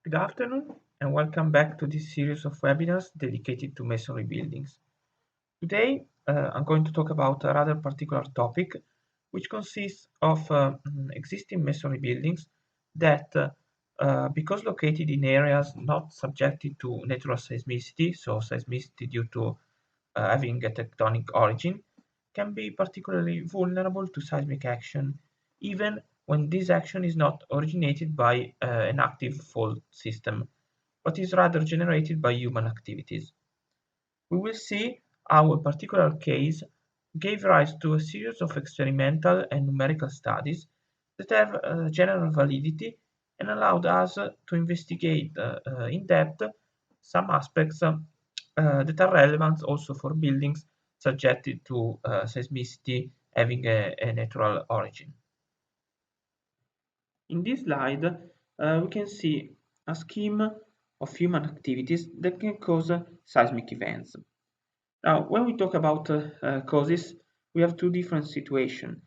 Good afternoon and welcome back to this series of webinars dedicated to masonry buildings. Today I'm going to talk about a rather particular topic which consists of existing masonry buildings that because located in areas not subjected to natural seismicity, so seismicity due to having a tectonic origin, can be particularly vulnerable to seismic action, even when this action is not originated by an active fault system, but is rather generated by human activities. We will see how a particular case gave rise to a series of experimental and numerical studies that have general validity and allowed us to investigate in depth some aspects that are relevant also for buildings subjected to seismicity having a natural origin. In this slide, we can see a scheme of human activities that can cause seismic events. Now, when we talk about causes, we have two different situations.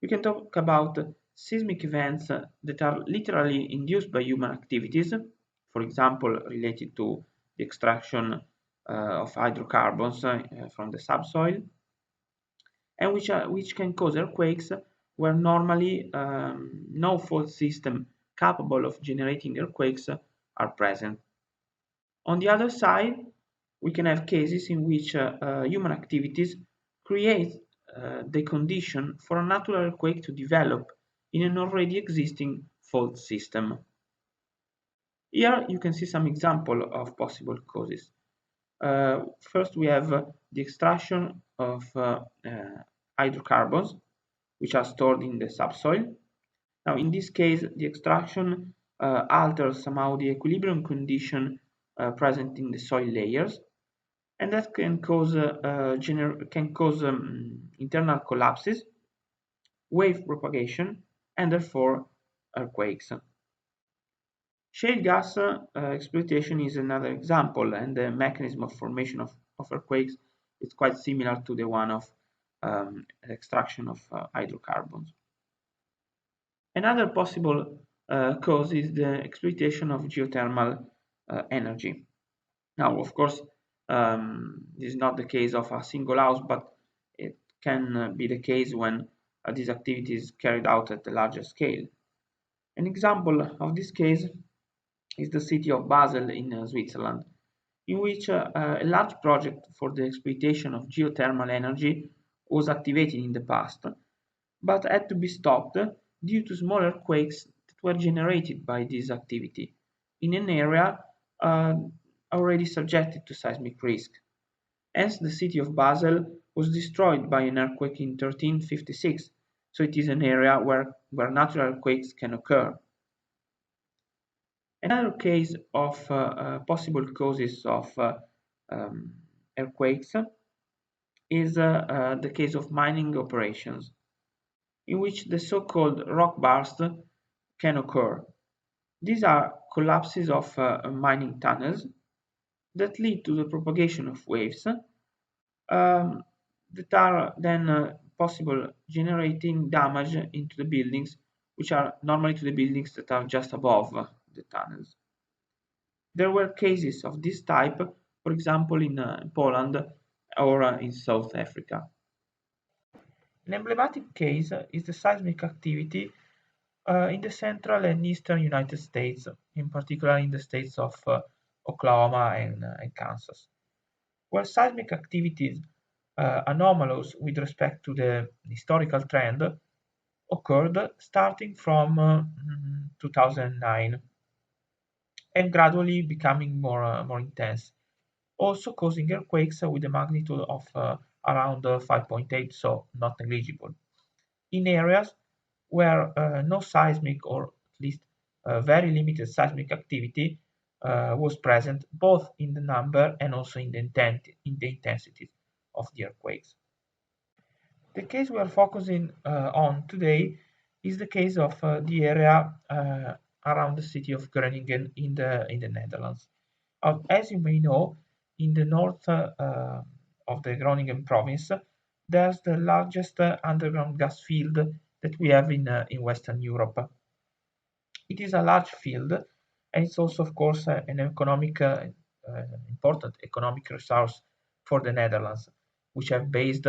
We can talk about seismic events that are literally induced by human activities, for example, related to the extraction of hydrocarbons from the subsoil, and which can cause earthquakes where normally no fault system capable of generating earthquakes are present. On the other side, we can have cases in which human activities create the condition for a natural earthquake to develop in an already existing fault system. Here you can see some example of possible causes. First, we have the extraction of hydrocarbons, which are stored in the subsoil. Now, in this case, the extraction alters somehow the equilibrium condition present in the soil layers, and that can cause internal collapses, wave propagation, and therefore earthquakes. Shale gas exploitation is another example, and the mechanism of formation of earthquakes is quite similar to the one of extraction of hydrocarbons. Another possible cause is the exploitation of geothermal energy. Now, of course, this is not the case of a single house, but it can be the case when this activity is carried out at a larger scale. An example of this case is the city of Basel in Switzerland, in which a large project for the exploitation of geothermal energy was activated in the past, but had to be stopped due to small earthquakes that were generated by this activity in an area already subjected to seismic risk. Hence, the city of Basel was destroyed by an earthquake in 1356, so it is an area where natural earthquakes can occur. Another case of possible causes of earthquakes is the case of mining operations, in which the so-called rock burst can occur. These are collapses of mining tunnels that lead to the propagation of waves that are then possible generating damage into the buildings, which are normally to the buildings that are just above the tunnels. There were cases of this type, for example, in Poland or in South Africa. An emblematic case is the seismic activity in the central and eastern United States, in particular in the states of Oklahoma and Kansas, where seismic activities anomalous with respect to the historical trend occurred starting from 2009 and gradually becoming more intense, also causing earthquakes with a magnitude of around 5.8, so not negligible, in areas where no seismic or at least very limited seismic activity was present both in the number and also in the intensity of the earthquakes. The case we are focusing on today is the case of the area around the city of Groningen in the Netherlands. As you may know, in the north of the Groningen province, there's the largest underground gas field that we have in Western Europe. It is a large field and it's also, of course, an important economic resource for the Netherlands, which have based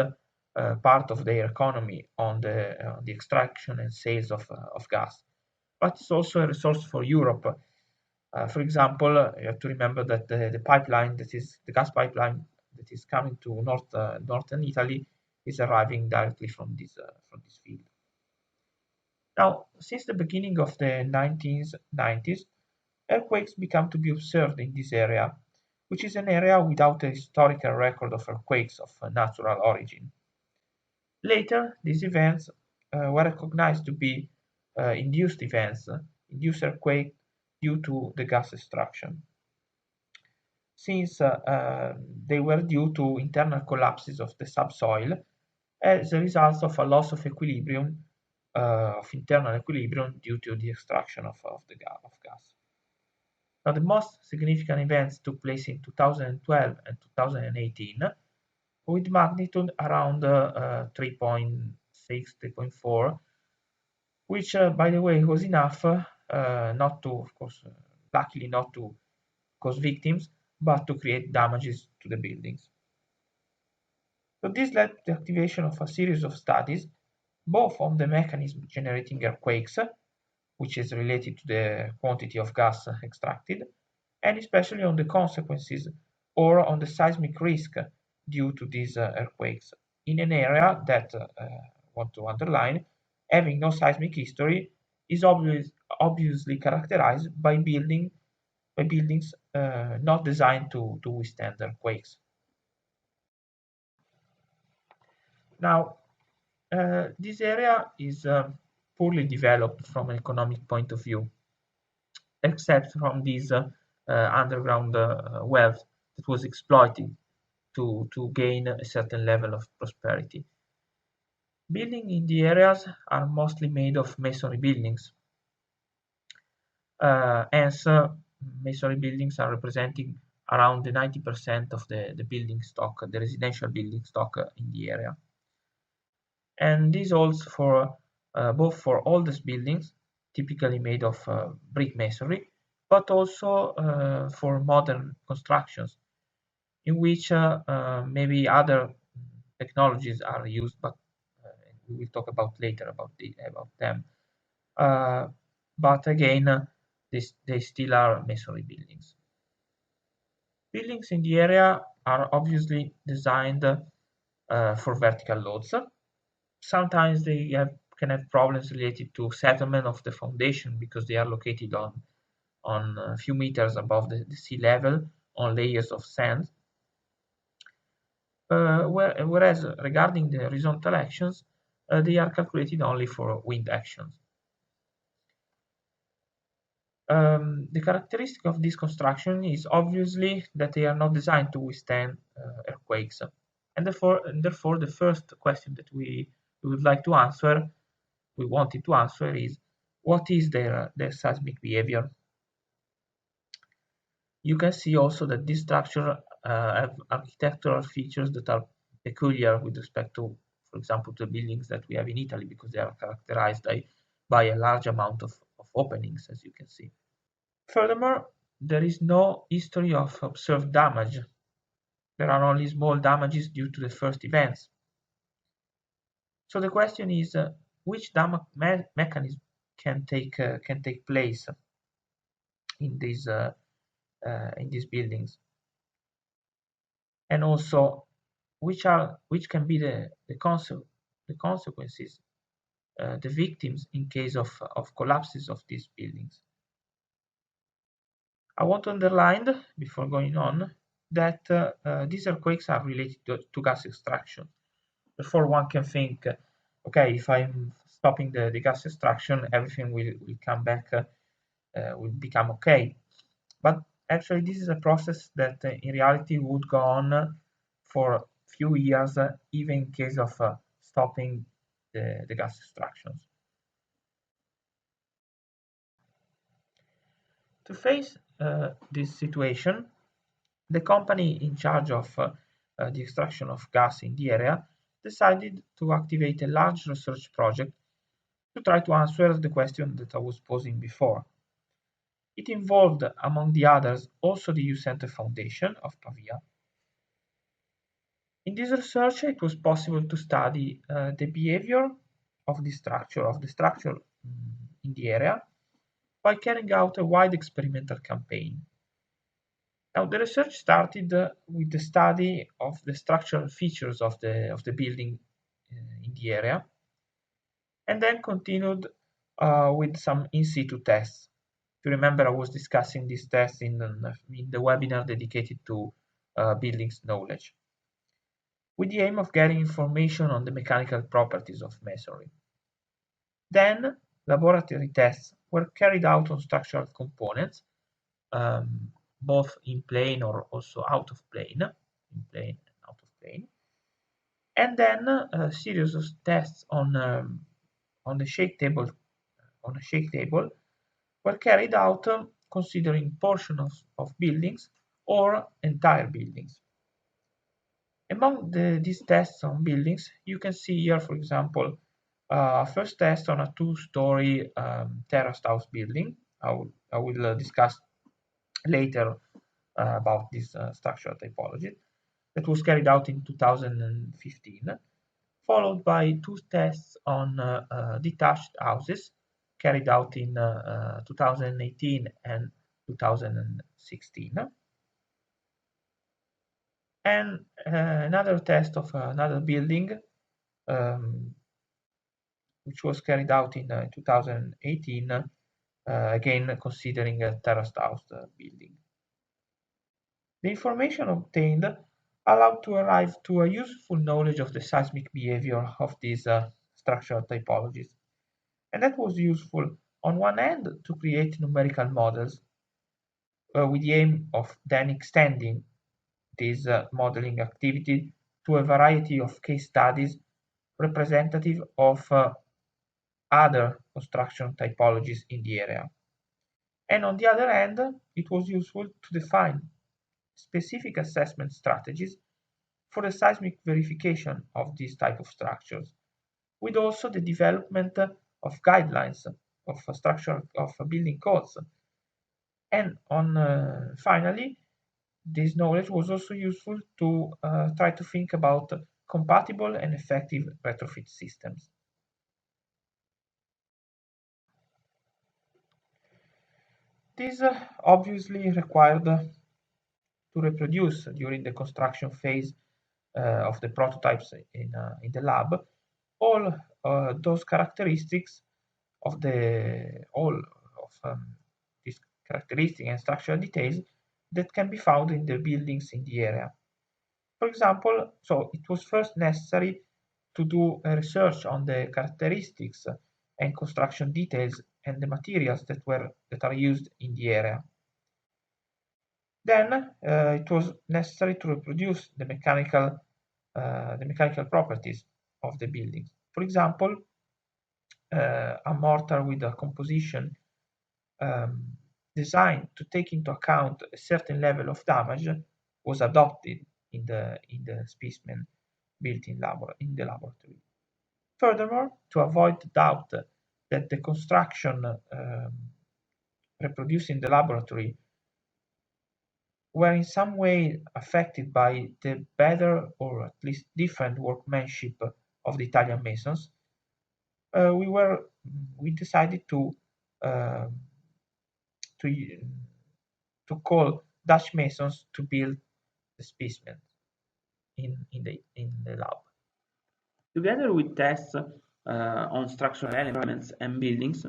part of their economy on the extraction and sales of gas. But it's also a resource for Europe. For example, you have to remember that the pipeline, that is the gas pipeline that is coming to northern Italy, is arriving directly from this field. Now, since the beginning of the 1990s, earthquakes began to be observed in this area, which is an area without a historical record of earthquakes of natural origin. Later, these events were recognized to be induced events, induced earthquake due to the gas extraction, since they were due to internal collapses of the subsoil as a result of a loss of equilibrium, of internal equilibrium due to the extraction of gas. Now, the most significant events took place in 2012 and 2018, with magnitude around 3.6, 3.4, which, by the way, was enough not to, of course, luckily not to cause victims, but to create damages to the buildings. So this led to the activation of a series of studies, both on the mechanism generating earthquakes, which is related to the quantity of gas extracted, and especially on the consequences or on the seismic risk due to these earthquakes in an area that, I want to underline, having no seismic history, is obviously characterized by buildings not designed to withstand earthquakes. Now, this area is poorly developed from an economic point of view, except from this underground wealth that was exploited to gain a certain level of prosperity. Buildings in the areas are mostly made of masonry buildings. Hence, masonry buildings are representing around the 90% of the building stock, the residential building stock in the area. And this holds for both for oldest buildings, typically made of brick masonry, but also for modern constructions, in which maybe other technologies are used, but we will talk about later about them. But again, they still are masonry buildings. Buildings in the area are obviously designed for vertical loads. Sometimes they can have problems related to settlement of the foundation because they are located on a few meters above the sea level on layers of sand. Whereas regarding the horizontal actions, they are calculated only for wind actions. The characteristic of this construction is obviously that they are not designed to withstand earthquakes, and therefore the first question that we would like to answer, we wanted to answer, is what is their seismic behavior? You can see also that this structure have architectural features that are peculiar with respect to, for example, the buildings that we have in Italy, because they are characterized by a large amount of openings, as you can see. Furthermore, there is no history of observed damage. There are only small damages due to the first events. So the question is, which damage mechanism can take place in these buildings, and also which can be the consequences, the victims in case of collapses of these buildings. I want to underline, before going on, that these earthquakes are related to gas extraction. Therefore, one can think, okay, if I'm stopping the gas extraction, everything will come back, will become okay. But actually, this is a process that in reality would go on for a few years, even in case of stopping the gas extractions. To face this situation, the company in charge of the extraction of gas in the area decided to activate a large research project to try to answer the question that I was posing before. It involved, among the others, also the Eucentre Foundation of Pavia. In this research, it was possible to study the behavior of the structure in the area by carrying out a wide experimental campaign. Now, the research started with the study of the structural features of the building in the area, and then continued with some in situ tests. If you remember, I was discussing these tests in the webinar dedicated to buildings knowledge, with the aim of getting information on the mechanical properties of masonry. Then, laboratory tests were carried out on structural components, both in plane or also out of plane, in plane and out of plane. And then a series of tests on a shake table were carried out considering portions of buildings or entire buildings. Among these tests on buildings, you can see here, for example, first test on a two-story terraced house building. I will discuss later about this structural typology that was carried out in 2015, followed by two tests on detached houses carried out in 2018 and 2016. And another test of another building, which was carried out in 2018, again considering a terraced house building. The information obtained allowed to arrive to a useful knowledge of the seismic behavior of these structural typologies. And that was useful, on one hand, to create numerical models with the aim of then extending this modeling activity to a variety of case studies representative of other construction typologies in the area. And on the other hand, it was useful to define specific assessment strategies for the seismic verification of these type of structures, with also the development of guidelines of building codes. And finally, this knowledge was also useful to try to think about compatible and effective retrofit systems. This obviously required to reproduce during the construction phase of the prototypes in the lab all those characteristics of these characteristics and structural details that can be found in the buildings in the area. For example, so it was first necessary to do a research on the characteristics and construction details and the materials that are used in the area. Then it was necessary to reproduce the mechanical properties of the buildings. For example, a mortar with a composition designed to take into account a certain level of damage was adopted in the specimen built in the laboratory. Furthermore, to avoid doubt that the construction reproduced in the laboratory were in some way affected by the better or at least different workmanship of the Italian masons, we decided to call Dutch masons to build the specimen in the lab. Together with tests on structural elements and buildings,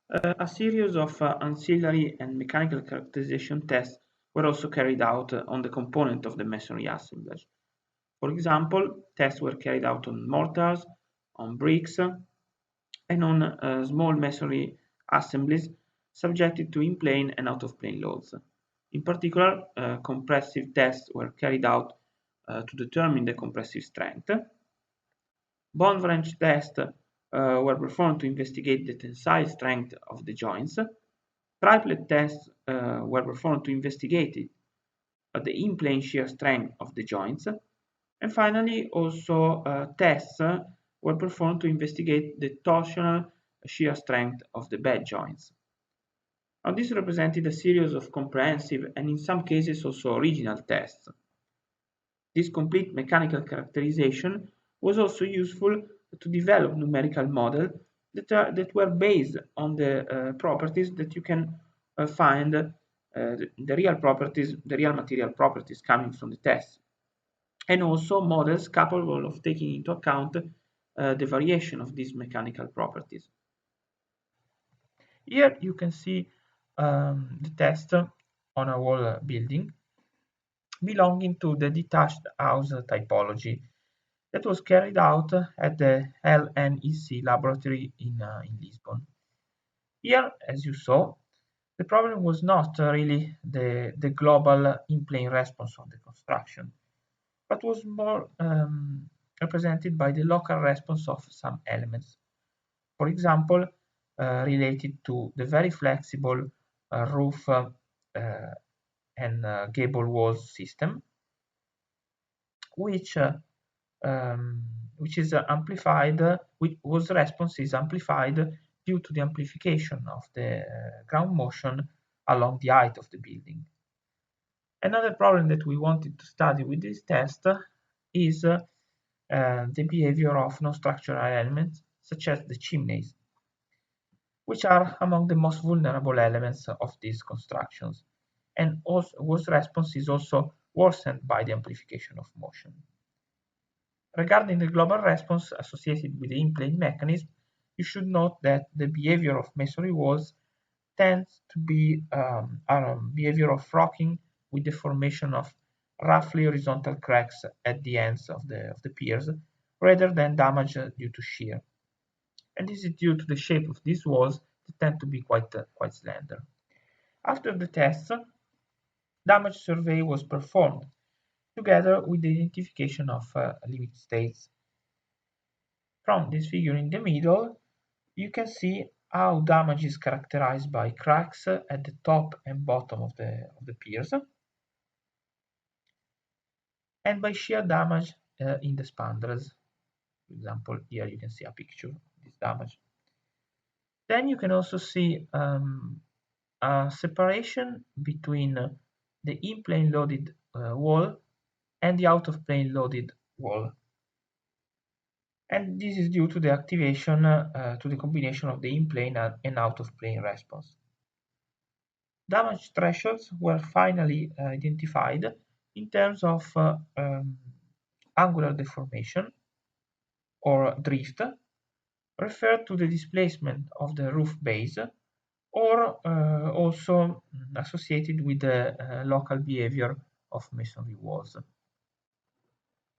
a series of ancillary and mechanical characterization tests were also carried out on the component of the masonry assemblage. For example, tests were carried out on mortars, on bricks, and on small masonry assemblies subjected to in-plane and out-of-plane loads. In particular, compressive tests were carried out to determine the compressive strength. Bond wrench tests were performed to investigate the tensile strength of the joints. Triplet tests were performed to investigate the in-plane shear strength of the joints. And finally, also tests were performed to investigate the torsional shear strength of the bed joints. Now, this represented a series of comprehensive and in some cases also original tests. This complete mechanical characterization was also useful to develop numerical models that were based on the properties that you can find the real properties, the real material properties coming from the test, and also models capable of taking into account the variation of these mechanical properties. Here you can see the test on a wall building belonging to the detached house typology that was carried out at the LNEC laboratory in Lisbon. Here, as you saw, the problem was not really the global in-plane response of the construction, but was more represented by the local response of some elements. For example, related to the very flexible roof and gable walls system, which is amplified, whose response is amplified due to the amplification of the ground motion along the height of the building. Another problem that we wanted to study with this test is the behavior of non-structural elements, such as the chimneys, which are among the most vulnerable elements of these constructions, and also, whose response is also worsened by the amplification of motion. Regarding the global response associated with the in-plane mechanism, you should note that the behavior of masonry walls tends to be a behavior of rocking with the formation of roughly horizontal cracks at the ends of the piers, rather than damage due to shear. And this is due to the shape of these walls that tend to be quite slender. After the tests, damage survey was performed, together with the identification of limit states. From this figure in the middle, you can see how damage is characterized by cracks at the top and bottom of the piers, and by shear damage in the spandrels. For example, here you can see a picture of this damage. Then you can also see a separation between the in-plane loaded wall and the out-of-plane loaded wall. And this is due to the activation, to the combination of the in-plane and out-of-plane response. Damage thresholds were finally identified in terms of angular deformation or drift, referred to the displacement of the roof base, or also associated with the local behavior of masonry walls.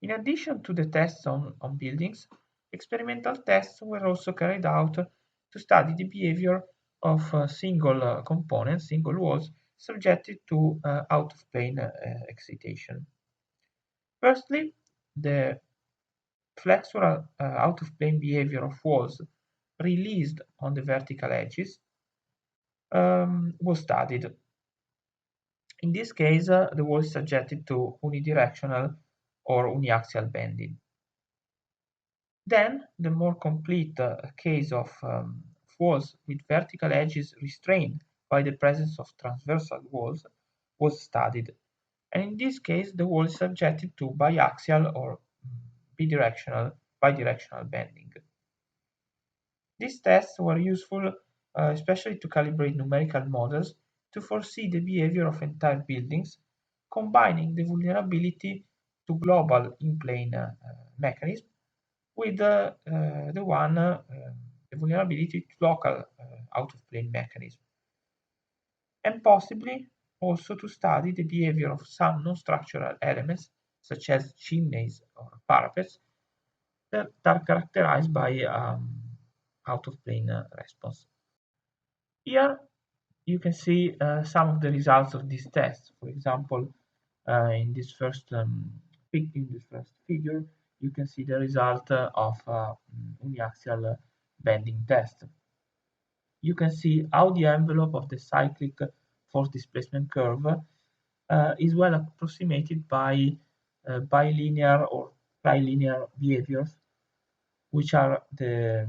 In addition to the tests on buildings, experimental tests were also carried out to study the behavior of single components, single walls, subjected to out-of-plane excitation. Firstly, the flexural out-of-plane behavior of walls released on the vertical edges was studied. In this case, the wall is subjected to unidirectional or uniaxial bending. Then, the more complete case of walls with vertical edges restrained by the presence of transversal walls was studied. And in this case, the wall is subjected to biaxial or bidirectional bending. These tests were useful especially to calibrate numerical models to foresee the behavior of entire buildings, combining the vulnerability to global in-plane mechanism with the vulnerability to local out-of-plane mechanism, and possibly also to study the behavior of some non-structural elements, such as chimneys or parapets, that are characterized by out-of-plane response. Here you can see some of the results of these tests. For example, in this first figure, you can see the result of uniaxial bending test. You can see how the envelope of the cyclic force displacement curve is well approximated by bilinear or trilinear behaviors, which are the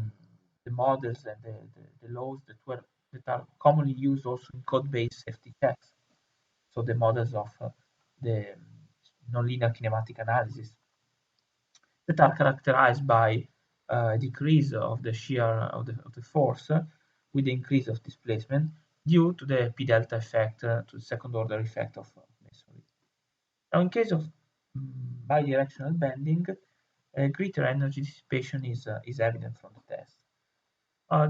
models and the laws that were that are commonly used also in code-based safety checks. So the models of the nonlinear kinematic analysis that are characterized by a decrease of the shear of the force with the increase of displacement due to the p delta effect, to the second order effect of masonry. Now, in case of bidirectional bending, greater energy dissipation is evident from the test.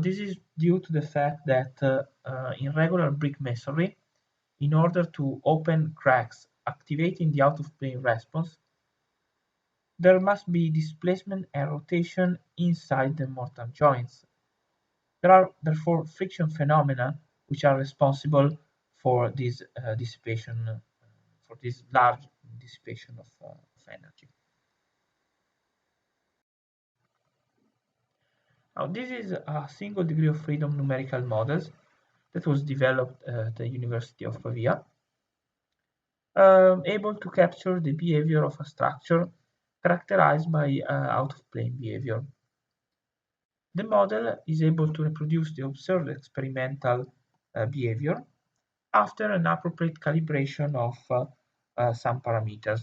This is due to the fact that in regular brick masonry, in order to open cracks activating the out-of-plane response, there must be displacement and rotation inside the mortar joints. There are therefore friction phenomena which are responsible for this dissipation, for this large dissipation of energy. Now, this is a single degree of freedom numerical models that was developed at the University of Pavia, able to capture the behavior of a structure characterized by out-of-plane behavior. The model is able to reproduce the observed experimental behavior after an appropriate calibration of some parameters,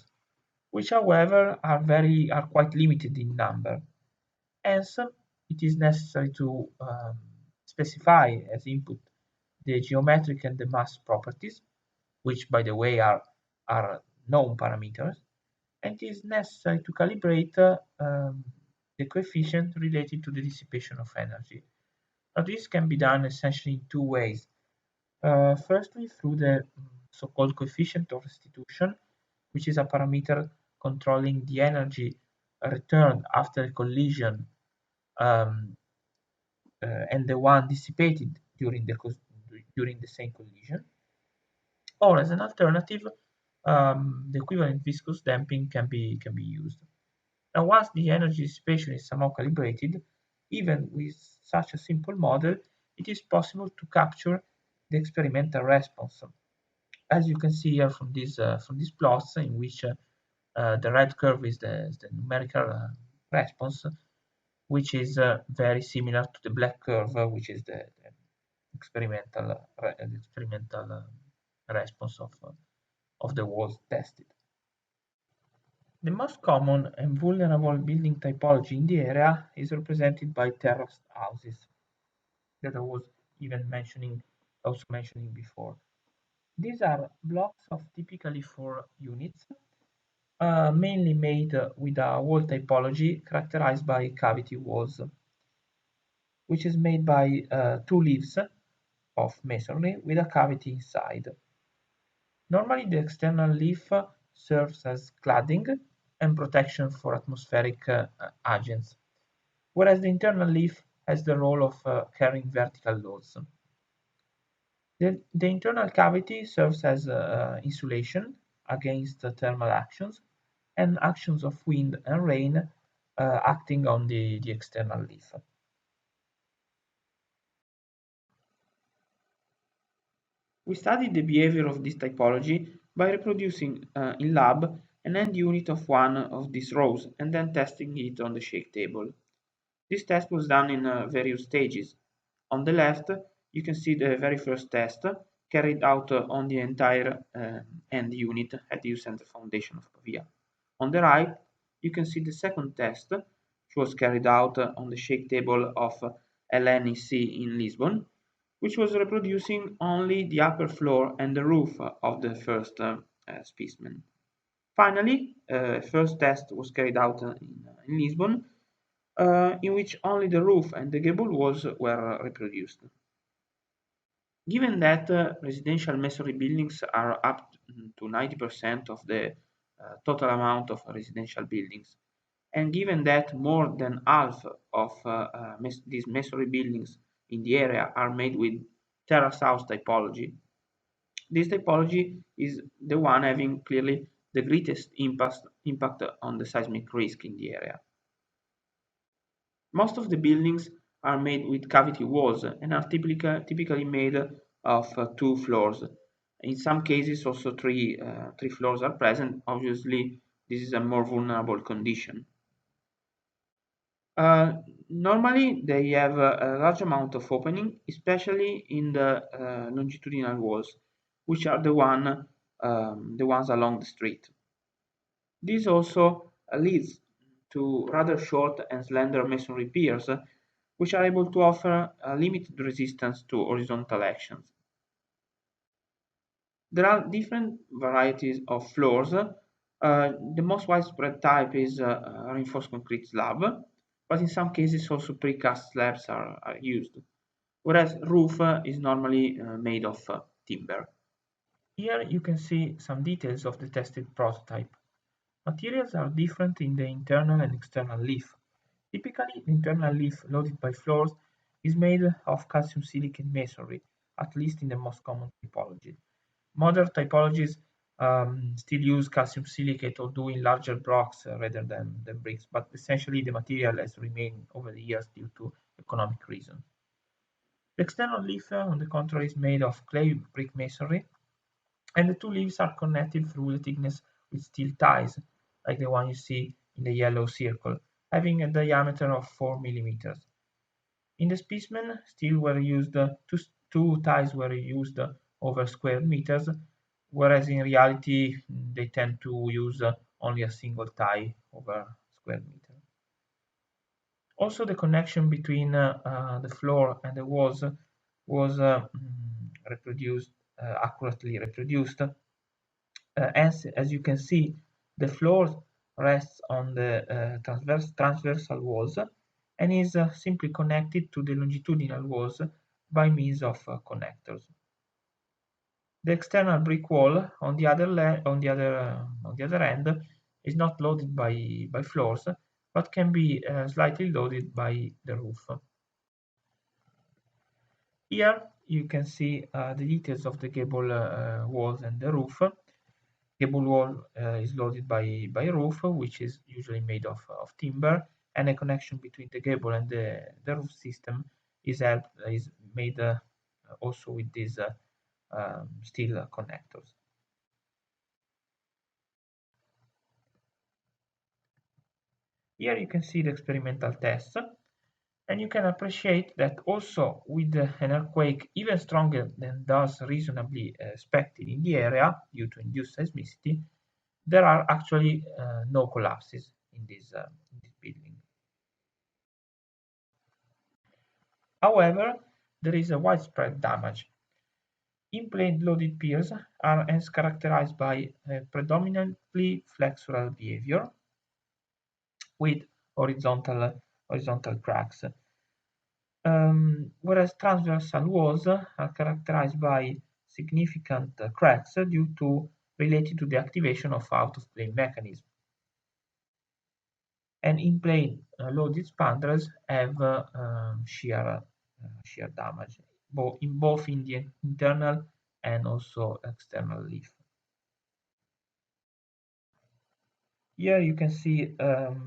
which however are quite limited in number. Hence, it is necessary to specify as input the geometric and the mass properties, which by the way are known parameters, and it is necessary to calibrate the coefficient related to the dissipation of energy. Now, this can be done essentially in two ways. Firstly, through the so-called coefficient of restitution, which is a parameter controlling the energy returned after a collision um, and the one dissipated during the same collision. Or as an alternative, the equivalent viscous damping can be used. Now, once the energy dissipation is somehow calibrated, even with such a simple model, it is possible to capture the experimental response. As you can see here from these plots, in which the red curve is the numerical response, which is very similar to the black curve, which is the experimental response of the walls tested. The most common and vulnerable building typology in the area is represented by terraced houses that I was also mentioning before. These are blocks of typically 4 units, mainly made with a wall typology characterized by cavity walls, which is made by 2 leaves of masonry with a cavity inside. Normally, the external leaf serves as cladding and protection for atmospheric agents, whereas the internal leaf has the role of carrying vertical loads. The internal cavity serves as insulation against thermal actions and actions of wind and rain acting on the external leaf. We studied the behavior of this typology by reproducing in lab an end unit of one of these rows and then testing it on the shake table. This test was done in various stages. On the left, you can see the very first test carried out on the entire end unit at the Eucentre Foundation of Pavia. On the right, you can see the second test, which was carried out on the shake table of LNEC in Lisbon, which was reproducing only the upper floor and the roof of the first specimen. Finally, first test was carried out in Lisbon, in which only the roof and the gable walls were reproduced. Given that residential masonry buildings are up to 90% of the total amount of residential buildings, and given that more than half of these masonry buildings in the area are made with terrace house typology, this typology is the one having clearly the greatest impact on the seismic risk in the area. Most of the buildings are made with cavity walls and are typically made of 2 floors. In some cases, also three floors are present. Obviously, this is a more vulnerable condition. Normally, they have a large amount of opening, especially in the longitudinal walls, which are the ones along the street. This also leads to rather short and slender masonry piers, which are able to offer a limited resistance to horizontal actions. There are different varieties of floors. The most widespread type is reinforced concrete slab, but in some cases also precast slabs are used, whereas roof is normally made of timber. Here you can see some details of the tested prototype. Materials are different in the internal and external leaf. Typically, the internal leaf loaded by floors is made of calcium silicate masonry, at least in the most common typology. Modern typologies still use calcium silicate, although in larger blocks rather than bricks, but essentially the material has remained over the years due to economic reasons. The external leaf, on the contrary, is made of clay brick masonry, and the two leaves are connected through the thickness with steel ties, like the one you see in the yellow circle, having a diameter of 4 millimeters. In the specimen, steel were used, two ties were used over square meters, whereas in reality they tend to use only a single tie over square meter. Also, the connection between the floor and the walls was reproduced, accurately reproduced. As you can see, the floor rests on the transversal walls and is simply connected to the longitudinal walls by means of connectors. The external brick wall, on the other end, is not loaded by floors, but can be slightly loaded by the roof. Here you can see the details of the gable walls and the roof. Gable wall is loaded by roof, which is usually made of timber, and a connection between the gable and the roof system is made also with these steel connectors. Here you can see the experimental tests, and you can appreciate that also with an earthquake even stronger than those reasonably expected in the area due to induced seismicity, there are actually no collapses in this building. However, there is a widespread damage. In-plane loaded piers are hence characterized by a predominantly flexural behavior with horizontal cracks, whereas transversal walls are characterized by significant cracks related to the activation of out-of-plane mechanism. And in-plane loaded spandrels have shear damage, both in the internal and also external leaf. Here you can see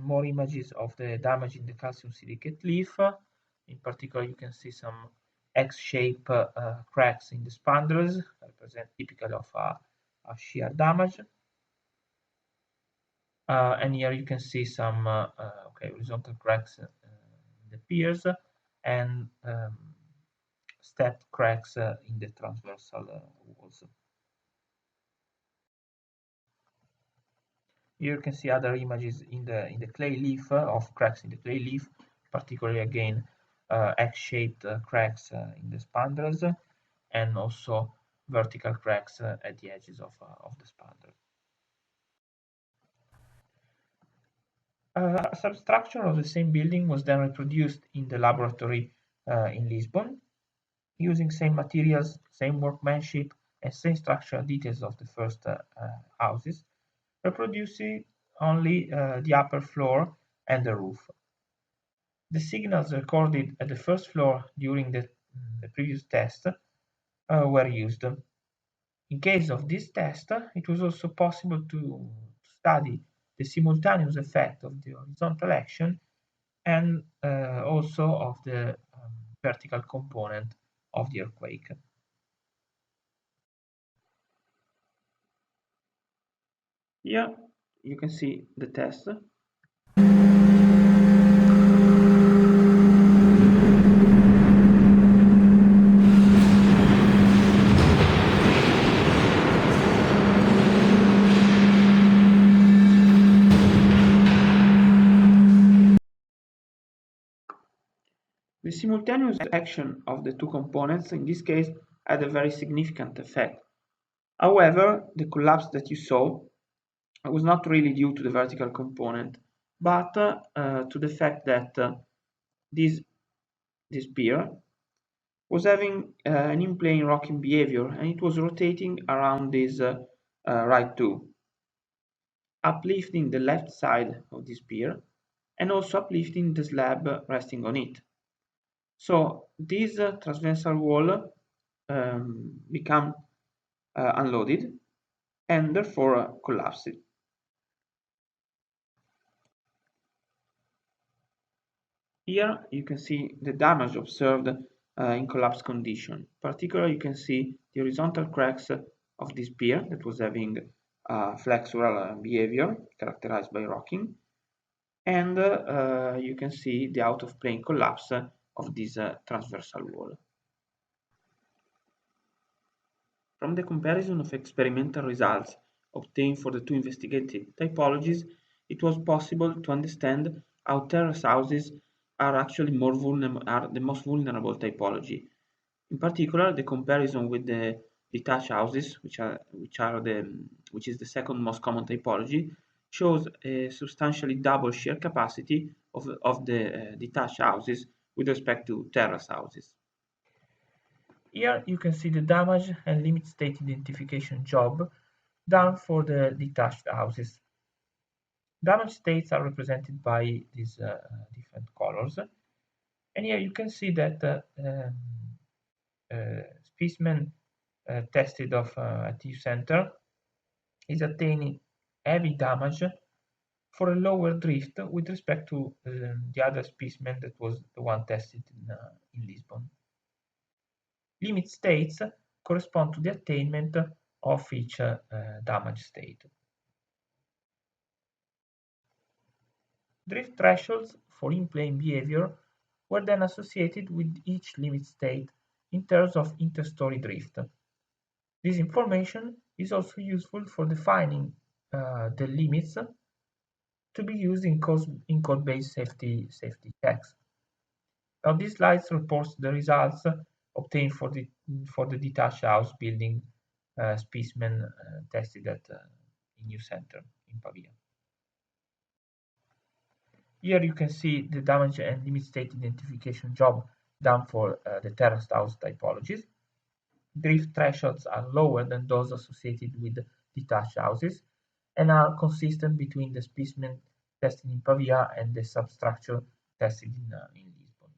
more images of the damage in the calcium silicate leaf. In particular, you can see some X-shaped cracks in the spandrels, represent typical of a shear damage. And here you can see some horizontal cracks in the piers and stepped cracks in the transversal walls. Here you can see other images in the clay leaf of cracks in the clay leaf, particularly again X-shaped cracks in the spandrels, and also vertical cracks at the edges of the spandrel. A substructure of the same building was then reproduced in the laboratory in Lisbon, using same materials, same workmanship, and same structural details of the first houses, reproducing only the upper floor and the roof. The signals recorded at the first floor during the previous test were used. In case of this test, it was also possible to study the simultaneous effect of the horizontal action and also of the vertical component of the earthquake. Here you can see the test. simultaneous action of the two components in this case had a very significant effect. However, the collapse that you saw was not really due to the vertical component, but to the fact that this pier was having an in-plane rocking behavior and it was rotating around this right tube, uplifting the left side of this pier and also uplifting the slab resting on it. So this transversal wall became unloaded and therefore collapsed. Here you can see the damage observed in collapse condition. Particularly you can see the horizontal cracks of this pier that was having flexural behavior characterized by rocking, and you can see the out-of-plane collapse of this transversal wall. From the comparison of experimental results obtained for the two investigated typologies, it was possible to understand how terrace houses are actually are the most vulnerable typology. In particular, the comparison with the detached houses, which is the second most common typology, shows a substantially double shear capacity of the detached houses with respect to terrace houses. Here you can see the damage and limit state identification job done for the detached houses. Damage states are represented by these different colors. And here you can see that specimen tested at Eucentre is attaining heavy damage for a lower drift with respect to the other specimen that was the one tested in Lisbon. Limit states correspond to the attainment of each damage state. Drift thresholds for in-plane behavior were then associated with each limit state in terms of interstory drift. This information is also useful for defining the limits to be used in code-based safety checks. Now this slide reports the results obtained for the detached house building specimen tested in Eucentre in Pavia. Here you can see the damage and limit state identification job done for the terraced house typologies. Drift thresholds are lower than those associated with detached houses and are consistent between the specimen tested in Pavia and the substructure tested in Lisbon.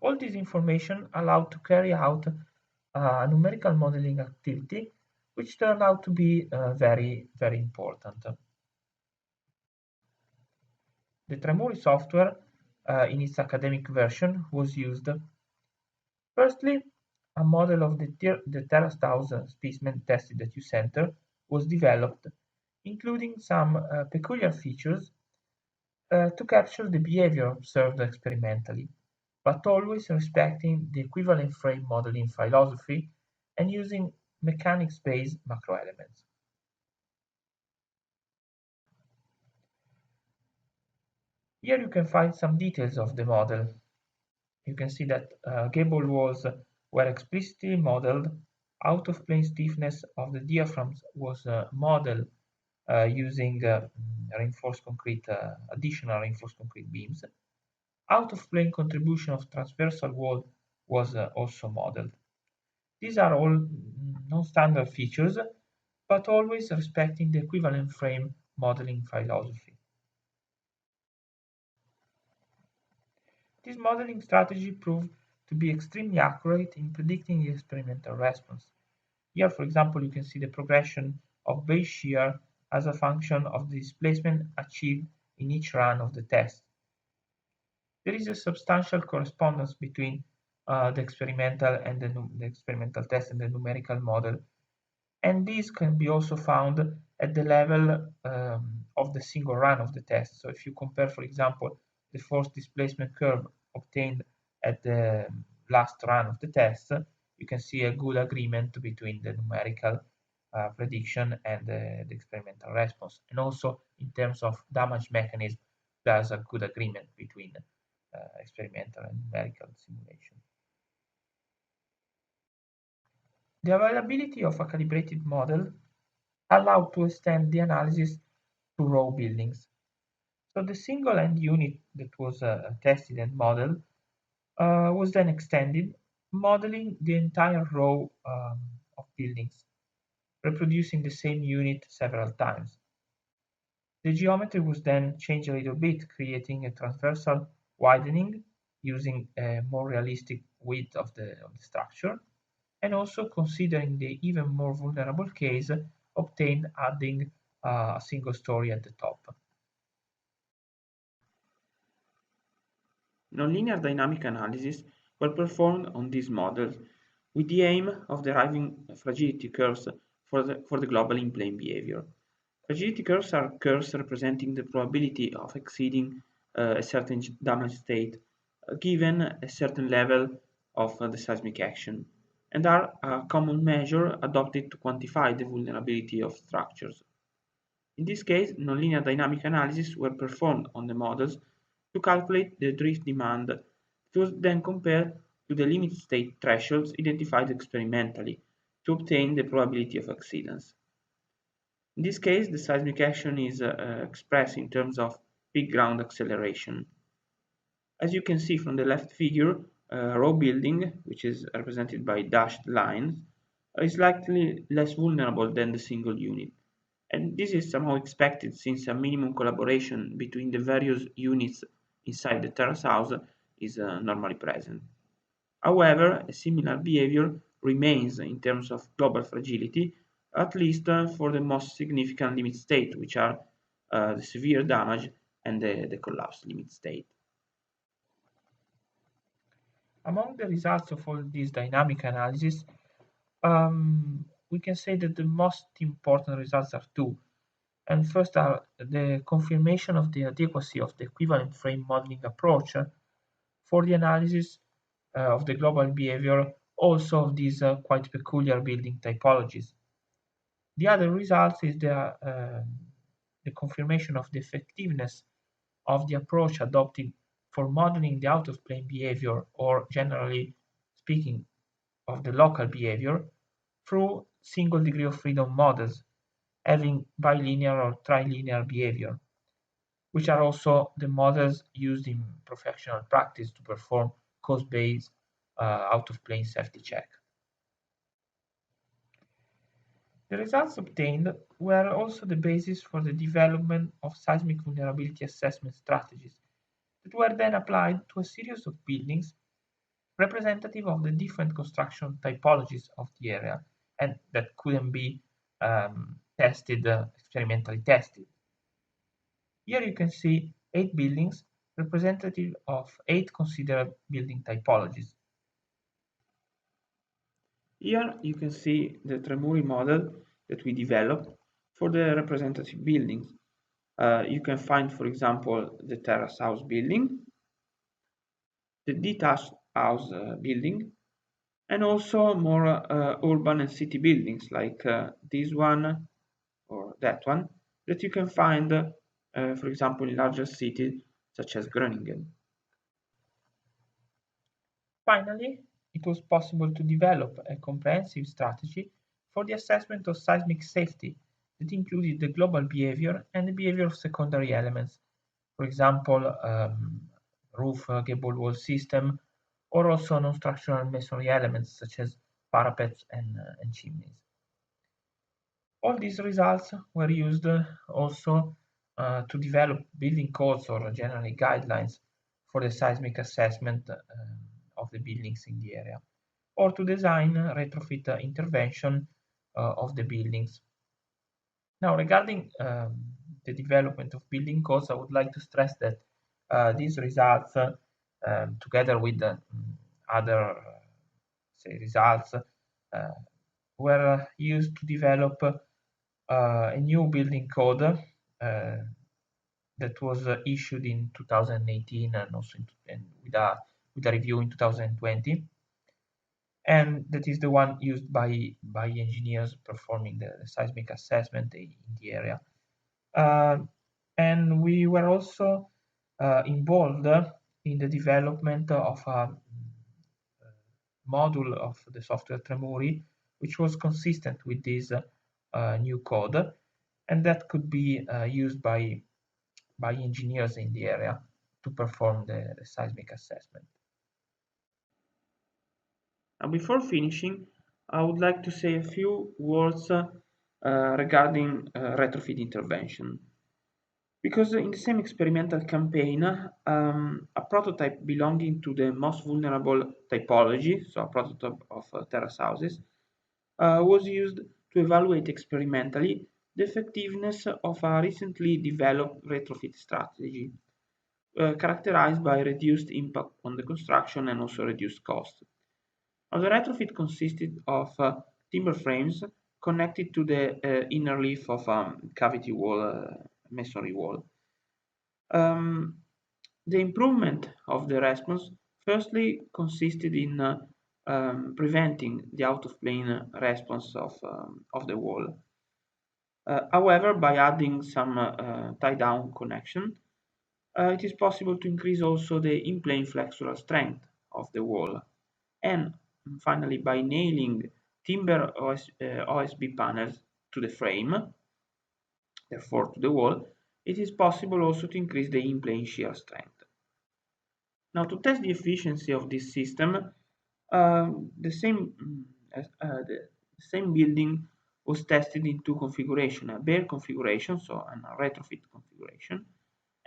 All this information allowed to carry out a numerical modeling activity, which turned out to be very, very important. The Tremuri software, in its academic version, was used. Firstly, a model of the terraced house specimen tested at Eucentre was developed, including some peculiar features to capture the behavior observed experimentally, but always respecting the equivalent frame modeling philosophy and using mechanics-based macroelements. Here you can find some details of the model. You can see that gable walls were explicitly modeled, out-of-plane stiffness of the diaphragms was modeled using reinforced concrete, additional reinforced concrete beams. Out-of-plane contribution of transversal wall was also modeled. These are all non-standard features, but always respecting the equivalent frame modeling philosophy. This modeling strategy proved to be extremely accurate in predicting the experimental response. Here, for example, you can see the progression of base shear as a function of the displacement achieved in each run of the test. There is a substantial correspondence between the experimental test and the numerical model, and these can be also found at the level of the single run of the test. So if you compare, for example, the force displacement curve obtained at the last run of the test, you can see a good agreement between the numerical prediction and the experimental response. And also in terms of damage mechanism, there's a good agreement between experimental and numerical simulation. The availability of a calibrated model allowed to extend the analysis to raw buildings. So the single end unit that was tested and modeled was then extended, modeling the entire row of buildings, reproducing the same unit several times. The geometry was then changed a little bit, creating a transversal widening using a more realistic width of the structure, and also considering the even more vulnerable case obtained adding a single story at the top. Nonlinear dynamic analysis were performed on these models with the aim of deriving fragility curves for the global in-plane behavior. Fragility curves are curves representing the probability of exceeding a certain damage state given a certain level of the seismic action, and are a common measure adopted to quantify the vulnerability of structures. In this case, nonlinear dynamic analysis were performed on the models to calculate the drift demand that was then compared to the limit state thresholds identified experimentally to obtain the probability of exceedance. In this case, the seismic action is expressed in terms of peak ground acceleration. As you can see from the left figure, a raw building, which is represented by dashed lines, is slightly less vulnerable than the single unit. And this is somehow expected since a minimum collaboration between the various units inside the terrace house is normally present. However, a similar behavior remains in terms of global fragility, at least for the most significant limit state, which are the severe damage and the collapse limit state. Among the results of all these dynamic analysis, we can say that the most important results are two. And first are the confirmation of the adequacy of the equivalent frame modeling approach for the analysis of the global behavior also of these quite peculiar building typologies. The other result is the confirmation of the effectiveness of the approach adopted for modeling the out-of-plane behavior, or generally speaking, of the local behavior, through single degree of freedom models having bilinear or trilinear behavior, which are also the models used in professional practice to perform cost-based out-of-plane safety check. The results obtained were also the basis for the development of seismic vulnerability assessment strategies that were then applied to a series of buildings representative of the different construction typologies of the area and that couldn't be experimentally tested. Here you can see 8 buildings representative of 8 considered building typologies. Here you can see the Tremuri model that we developed for the representative buildings. You can find, for example, the terrace house building, the detached house building, and also more urban and city buildings like this one or that one that you can find, for example, in larger cities such as Groningen. Finally, it was possible to develop a comprehensive strategy for the assessment of seismic safety that included the global behavior and the behavior of secondary elements, for example, roof gable wall system, or also non-structural masonry elements such as parapets and chimneys. All these results were used also to develop building codes or generally guidelines for the seismic assessment of the buildings in the area, or to design retrofit intervention of the buildings. Now, regarding the development of building codes, I would like to stress that these results, together with the other say results, were used to develop a new building code that was issued in 2018 and also with a review in 2020, and that is the one used by engineers performing the seismic assessment in the area. And we were also involved in the development of a module of the software Tremori, which was consistent with this new code, and that could be used by engineers in the area to perform the seismic assessment. Now, before finishing, I would like to say a few words regarding retrofit intervention. Because in the same experimental campaign, a prototype belonging to the most vulnerable typology, so a prototype of terrace houses, was used to evaluate experimentally the effectiveness of a recently developed retrofit strategy, characterized by reduced impact on the construction and also reduced cost. Now, the retrofit consisted of timber frames connected to the inner leaf of cavity wall, masonry wall. The improvement of the response firstly consisted in preventing the out-of-plane response of the wall. However, by adding some tie-down connection, it is possible to increase also the in-plane flexural strength of the wall. And finally, by nailing timber OSB panels to the frame, therefore to the wall, it is possible also to increase the in-plane shear strength. Now, to test the efficiency of this system, the same building was tested in two configurations, a bare configuration, so a retrofit configuration,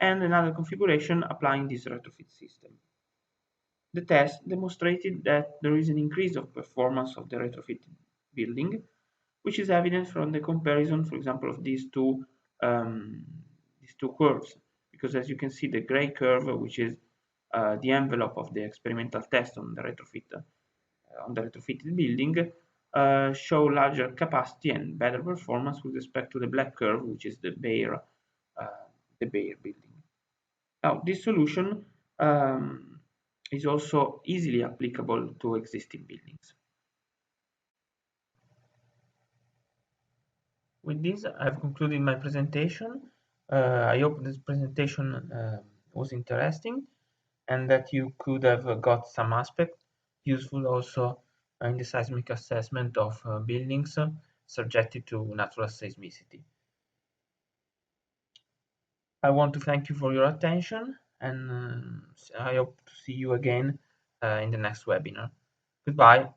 and another configuration applying this retrofit system. The test demonstrated that there is an increase of performance of the retrofitted building, which is evident from the comparison, for example, of these two curves. Because as you can see, the gray curve, which is the envelope of the experimental test on the retrofitted building, show larger capacity and better performance with respect to the black curve, which is the bare building. Now, this solution is also easily applicable to existing buildings. With this, I've concluded my presentation. I hope this presentation was interesting and that you could have got some aspect useful also in the seismic assessment of buildings subjected to natural seismicity. I want to thank you for your attention, and I hope to see you again in the next webinar. Goodbye.